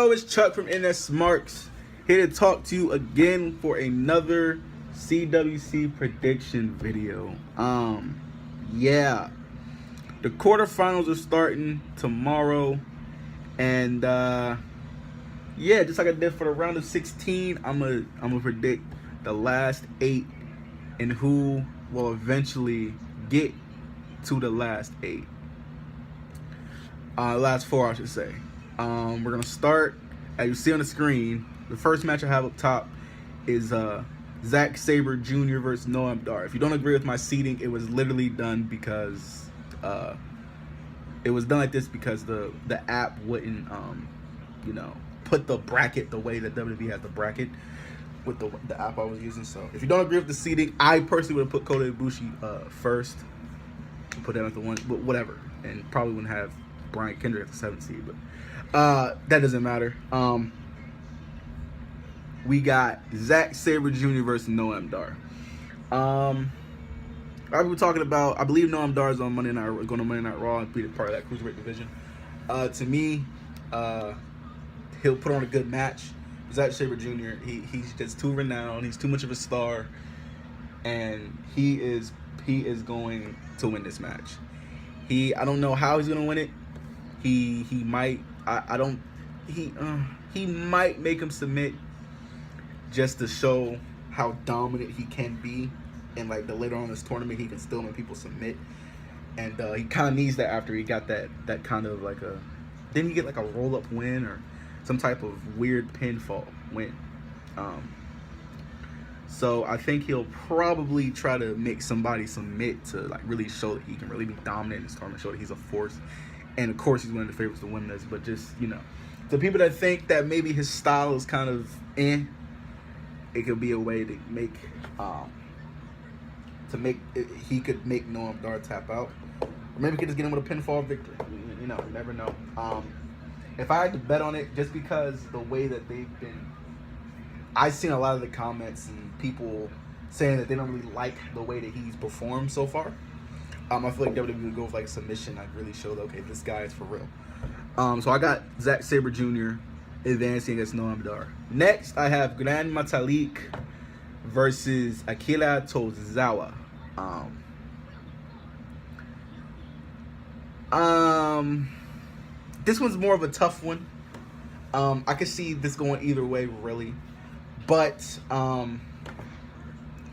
Yo, it's Chuck from InternetSmarks, here to talk to you again for another CWC prediction video. Yeah, the quarterfinals are starting tomorrow, and yeah, just like I did for the round of 16, I'm gonna predict the last 8 and who will eventually get to the last 8. Last 4, I should say. We're gonna start, as you see on the screen. The first match I have up top is Zack Sabre Jr. versus Noam Dar. If you don't agree with my seeding, it was literally done because it was done like this because the app wouldn't put the bracket the way that WWE has the bracket with the app I was using. So if you don't agree with the seeding, I personally would have put Kota Ibushi first, put that at the 1, but whatever, and probably wouldn't have Brian Kendrick at the 7th seed, but that doesn't matter. We got Zack Sabre Jr. versus Noam Dar. I was talking about, I believe Noam Dar is on Monday Night, going to Monday Night Raw and be part of that cruiserweight division. To me, he'll put on a good match. Zack Sabre Jr. He's just too renowned. He's too much of a star, and he is going to win this match. I don't know how he's gonna win it. He might. He might make him submit just to show how dominant he can be, and like the later on in this tournament he can still make people submit. And he kind of needs that after he got that kind of like a, didn't he get like a roll up win or some type of weird pinfall win? So I think he'll probably try to make somebody submit to like really show that he can really be dominant in this tournament, show that he's a force. And of course he's one of the favorites to win this, but just, the people that think that maybe his style is kind of it could be a way to make he could make Noam Dar tap out, or maybe he could just get him with a pinfall victory. You never know. If I had to bet on it, just because the way that they've been, I've seen a lot of the comments and people saying that they don't really like the way that he's performed so far. I feel like WWE would go with like a submission that really showed, okay, this guy is for real. So I got Zack Sabre Jr. advancing against Noam Dar. Next, I have Gran Metalik versus Akira Tozawa. This one's more of a tough one. I could see this going either way, really. But,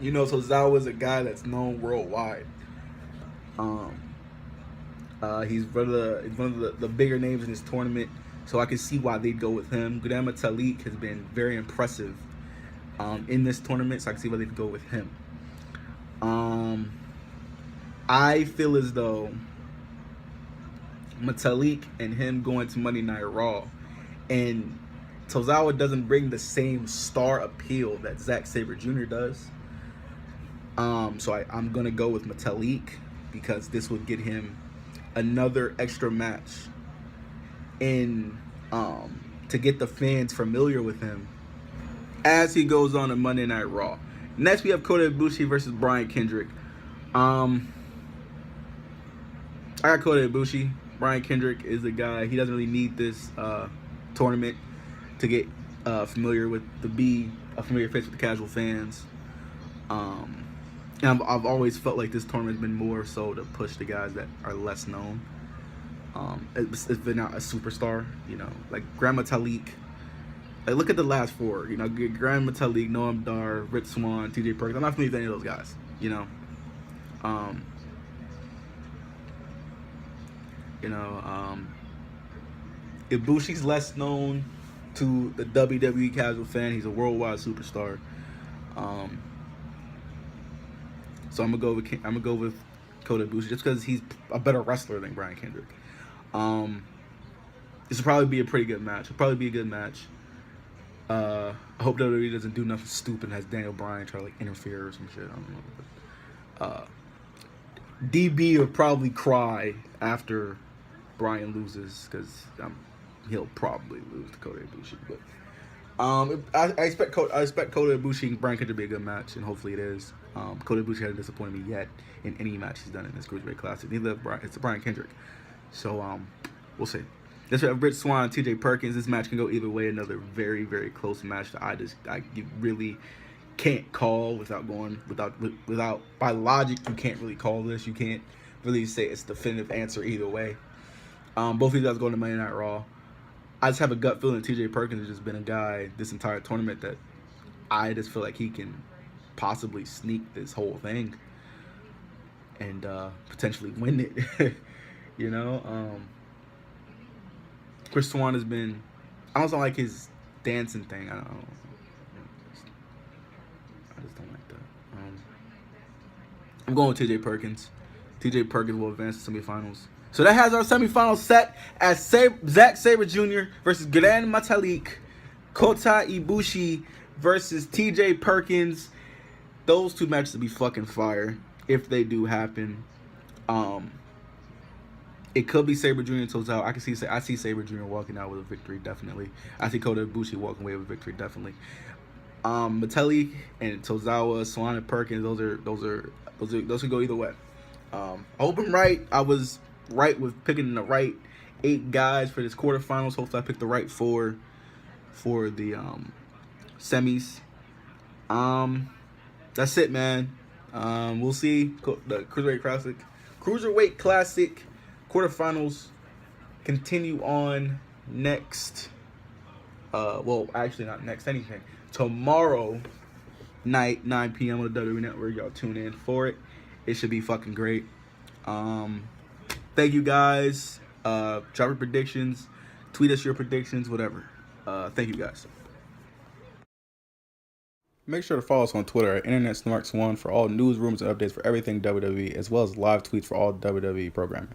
Tozawa is a guy that's known worldwide. He's one of the bigger names in this tournament, so I can see why they'd go with him. Gran Metalik has been very impressive in this tournament, so I can see why they'd go with him. I feel as though Metalik and him going to Monday Night Raw, and Tozawa doesn't bring the same star appeal that Zack Sabre Jr. does. So I'm gonna go with Metalik, because this would get him another extra match in to get the fans familiar with him as he goes on to Monday Night Raw. Next, we have Kota Ibushi versus Brian Kendrick. I got Kota Ibushi. Brian Kendrick is a guy, he doesn't really need this tournament to get familiar with, to be a familiar face with the casual fans. And I've always felt like this tournament's been more so to push the guys that are less known. It's been not a superstar, like Gran Metalik. Like, look at the last 4, Gran Metalik, Noam Dar, Rick Swann, TJ Perkins. I'm not familiar with any of those guys, Ibushi's less known to the WWE casual fan. He's a worldwide superstar. So I'm gonna go with Kota Ibushi just because he's a better wrestler than Brian Kendrick. This will probably be a pretty good match. It'll probably be a good match. I hope WWE doesn't do nothing stupid and has Daniel Bryan try to like interfere or some shit. I don't know. But, DB will probably cry after Bryan loses, because he'll probably lose to Kota Ibushi. But I expect Kota Ibushi and Brian Kendrick to be a good match, and hopefully it is. Kota Ibushi hasn't disappointed me yet in any match he's done in this Cruiserweight Classic. Neither it's Brian Kendrick. So we'll see. That's right. Rich Swann and T.J. Perkins. This match can go either way. Another very, very close match that you really can't call without by logic. You can't really call this. You can't really say it's definitive answer either way. Both of these guys going to Monday Night Raw. I just have a gut feeling T.J. Perkins has just been a guy this entire tournament that I just feel like he can possibly sneak this whole thing and potentially win it. You know, Chris Swan has been. I also like his dancing thing. I just don't like that. I'm going with T.J. Perkins. T.J. Perkins will advance to semifinals. So that has our semifinals set as Zack Sabre Jr. versus Gran Metalik, Kota Ibushi versus T.J. Perkins. Those two matches will be fucking fire if they do happen. It could be Sabre Jr. and Tozawa. I see Sabre Jr. walking out with a victory, definitely. I see Kota Ibushi walking away with a victory, definitely. Metalik and Tozawa, Swan and Perkins, those could go either way. I hope I'm right. I was right with picking the right 8 guys for this quarterfinals. Hopefully I picked the right 4 for the semis. That's it, man. We'll see the Cruiserweight Classic quarterfinals continue on next. Well, actually not next anything. Tomorrow night, 9 p.m. on the WWE Network. Y'all tune in for it. It should be fucking great. Thank you guys. Drop your predictions. Tweet us your predictions, whatever. Thank you guys. Make sure to follow us on Twitter at InternetSmarks1 for all news, rumors, and updates for everything WWE, as well as live tweets for all WWE programming.